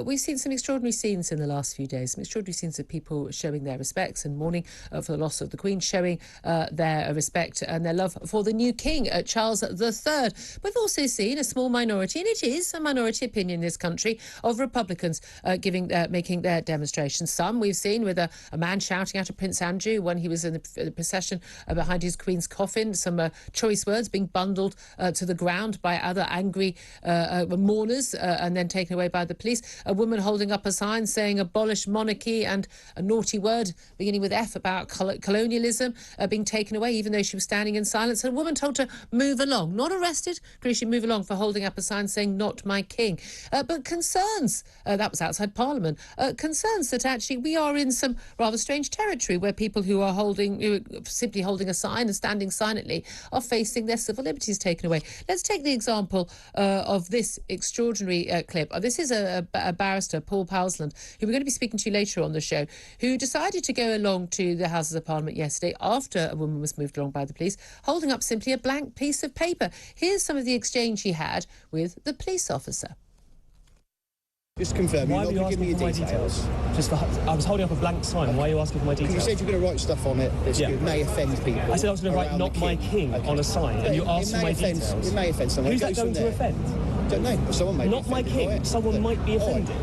we've seen some extraordinary scenes in the last few days, some extraordinary scenes of people showing their respects and mourning for the loss of the Queen, showing their respect and their love for the new King, Charles III. We've also seen a small minority, and it is a minority opinion in this country, of Republicans making their demonstrations. Some we've seen with a man shouting out at Prince Andrew when he was in the procession behind his Queen's coffin, some choice words being bundled to the ground by other angry mourners and then taken away by the police. A woman holding up a sign saying abolish monarchy, and a naughty word beginning with F about colonialism being taken away, even though she was standing in silence. And a woman told to move along, not arrested, but she move along for holding up a sign saying not my king. But concerns, that was outside Parliament, concerns that actually we are in some rather strange territory where people who are simply holding a sign and standing silently are facing their civil liberties taken away. Let's take the example of this extraordinary clip. This is a barrister, Paul Powsland, who we're going to be speaking to later on the show, who decided to go along to the Houses of Parliament yesterday after a woman was moved along by the police, holding up simply a blank piece of paper. Here's some of the exchange he had with the police officer. Just confirm, you're not going to give me your details? I was holding up a blank sign. Okay. Why are you asking for my details? You said you're going to write stuff on it that may offend people. I said I was going to write not my king on a sign, and you asked for my details. It may offend someone. Who's that going to offend? Don't know. Someone may be not my king. Someone might be offended.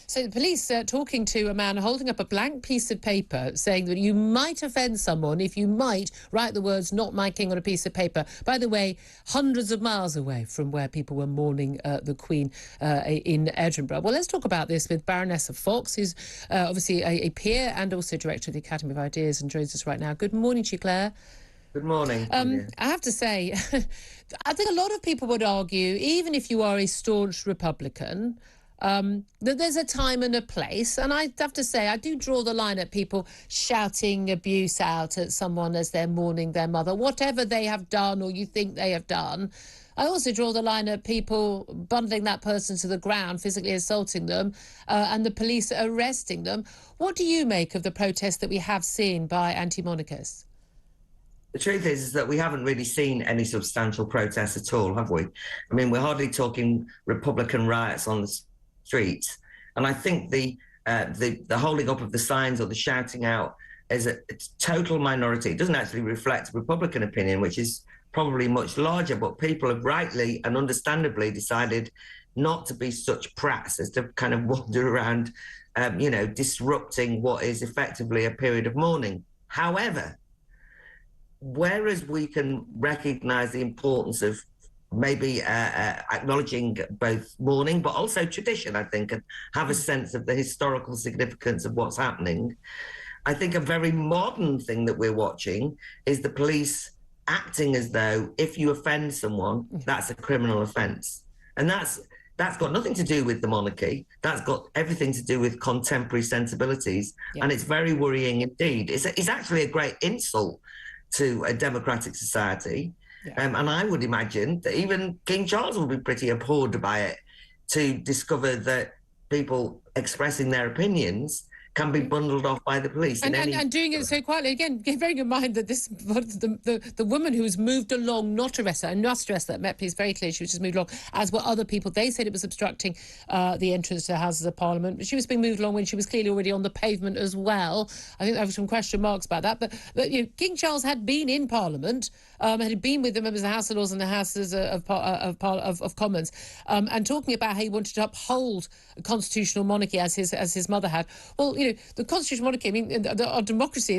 So the police talking to a man holding up a blank piece of paper saying that you might offend someone if you might write the words not my king on a piece of paper. By the way, hundreds of miles away from where people were mourning the Queen in Edinburgh. Well, let's talk about this with Baroness of Fox, who's obviously a peer and also director of the Academy of Ideas, and joins us right now. Good morning to you, Claire. Good morning. I have to say, I think a lot of people would argue, even if you are a staunch Republican, that there's a time and a place, and I have to say I do draw the line at people shouting abuse out at someone as they're mourning their mother, whatever they have done or you think they have done. I also draw the line at people bundling that person to the ground, physically assaulting them, and the police arresting them. What do you make of the protests that we have seen by anti-monarchists? The truth is that we haven't really seen any substantial protests at all, have we? I mean, we're hardly talking Republican riots on the streets, and I think the holding up of the signs or the shouting out is a total minority. It doesn't actually reflect Republican opinion, which is probably much larger, but people have rightly and understandably decided not to be such prats as to kind of wander around, disrupting what is effectively a period of mourning. However, whereas we can recognise the importance of maybe acknowledging both mourning but also tradition, I think, and have a sense of the historical significance of what's happening, I think a very modern thing that we're watching is the police acting as though if you offend someone, that's a criminal offence. And that's got nothing to do with the monarchy. That's got everything to do with contemporary sensibilities. Yeah. And it's very worrying indeed. It's actually a great insult to a democratic society. Yeah. And I would imagine that even King Charles would be pretty abhorred by it, to discover that people expressing their opinions can be bundled off by the police. And doing it so quietly. Again, bearing in mind that the woman who was moved along, not arrested, and not arrested, that Met Police very clear she was just moved along, as were other people. They said it was obstructing the entrance to the Houses of Parliament. But she was being moved along when she was clearly already on the pavement as well. I think there were some question marks about that. But King Charles had been in Parliament, had been with the members of the House of Lords and the Houses of Commons, and talking about how he wanted to uphold a constitutional monarchy as his mother had. Well, the constitutional monarchy, I mean, our democracy,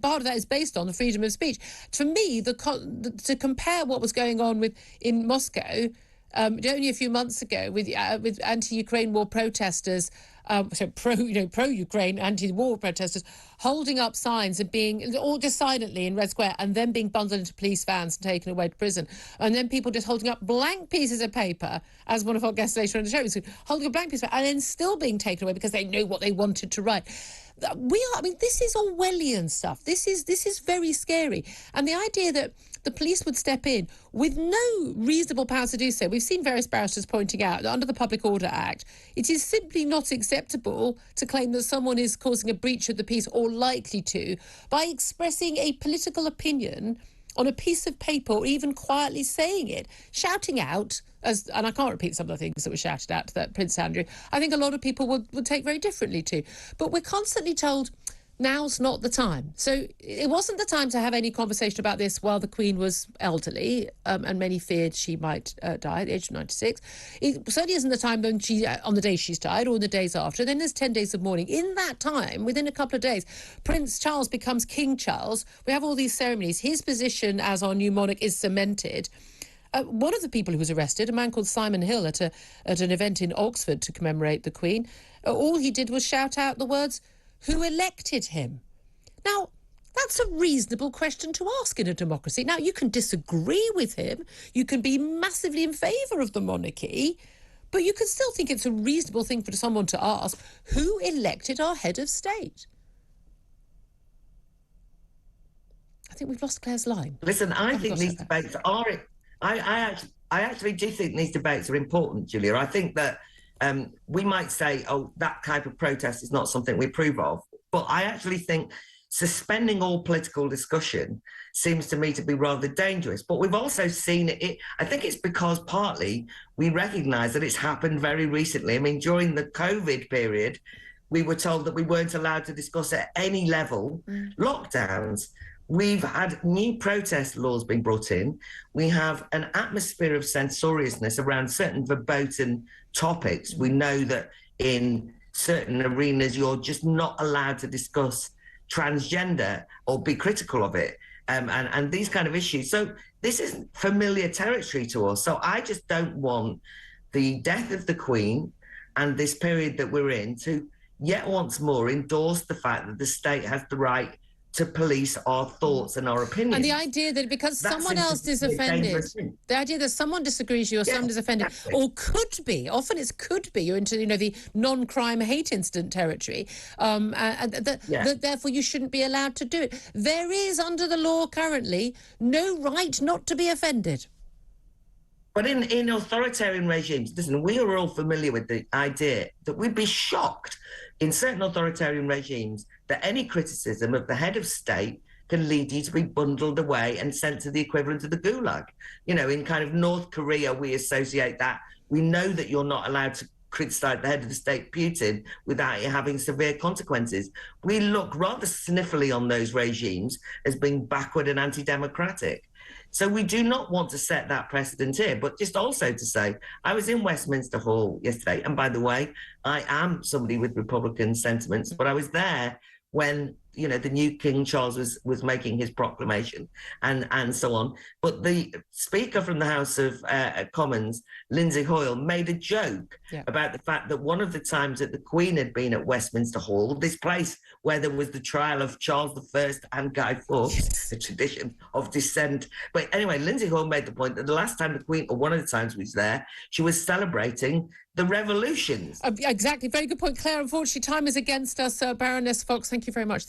part of that is based on the freedom of speech. For me, to compare what was going on in Moscow only a few months ago with anti-Ukraine war protesters, pro-Ukraine anti-war protesters holding up signs and being all just silently in Red Square, and then being bundled into police vans and taken away to prison, and then people just holding up blank pieces of paper, as one of our guests later on the show was holding a blank piece of paper, and then still being taken away because they know what they wanted to write. This is Orwellian stuff. This is very scary. And the idea that the police would step in with no reasonable powers to do so. We've seen various barristers pointing out that under the Public Order Act, it is simply not acceptable to claim that someone is causing a breach of the peace or likely to by expressing a political opinion on a piece of paper or even quietly saying it. Shouting out and I can't repeat some of the things that were shouted at that Prince Andrew, I think a lot of people would take very differently to. But we're constantly told now's not the time. So it wasn't the time to have any conversation about this while the Queen was elderly, and many feared she might die at the age of 96. It certainly isn't the time when on the day she's died or in the days after. Then there's 10 days of mourning. In that time, within a couple of days, Prince Charles becomes King Charles. We have all these ceremonies. His position as our new monarch is cemented. One of the people who was arrested, a man called Simon Hill, at an event in Oxford to commemorate the Queen, all he did was shout out the words, "Who elected him?" Now, that's a reasonable question to ask in a democracy. Now, you can disagree with him, you can be massively in favour of the monarchy, but you can still think it's a reasonable thing for someone to ask, who elected our head of state? I think we've lost Claire's line. Listen, I think these debates are... I actually do think these debates are important, Julia. I think that we might say, oh, that type of protest is not something we approve of. But I actually think suspending all political discussion seems to me to be rather dangerous. But we've also seen it. I think it's because partly we recognise that it's happened very recently. I mean, during the COVID period, we were told that we weren't allowed to discuss at any level lockdowns. We've had new protest laws being brought in. We have an atmosphere of censoriousness around certain verboten topics. We know that in certain arenas, you're just not allowed to discuss transgender or be critical of it, and these kind of issues. So this isn't familiar territory to us. So I just don't want the death of the Queen and this period that we're in to yet once more endorse the fact that the state has the right to police our thoughts and our opinions. And the idea that because someone else is offended, the idea that someone disagrees with you or someone is offended, or could be, often it's could be, you're into, the non-crime hate incident territory, that therefore you shouldn't be allowed to do it. There is, under the law currently, no right not to be offended. But in authoritarian regimes, listen, we are all familiar with the idea that we'd be shocked in certain authoritarian regimes that any criticism of the head of state can lead you to be bundled away and sent to the equivalent of the gulag. In kind of North Korea, we associate that. We know that you're not allowed to criticise the head of the state, Putin, without it having severe consequences. We look rather sniffily on those regimes as being backward and anti-democratic. So we do not want to set that precedent here. But just also to say, I was in Westminster Hall yesterday. And by the way, I am somebody with Republican sentiments, but I was there when, the new King Charles was making his proclamation and so on. But the Speaker from the House of Commons, Lindsay Hoyle, made a joke about the fact that one of the times that the Queen had been at Westminster Hall, this place where there was the trial of Charles I and Guy Fawkes, a tradition of dissent. But anyway, Lindsay Hoyle made the point that the last time the Queen, or one of the times we was there, she was celebrating the revolutions. Exactly. Very good point, Claire. Unfortunately, time is against us. Baroness Fox, thank you very much.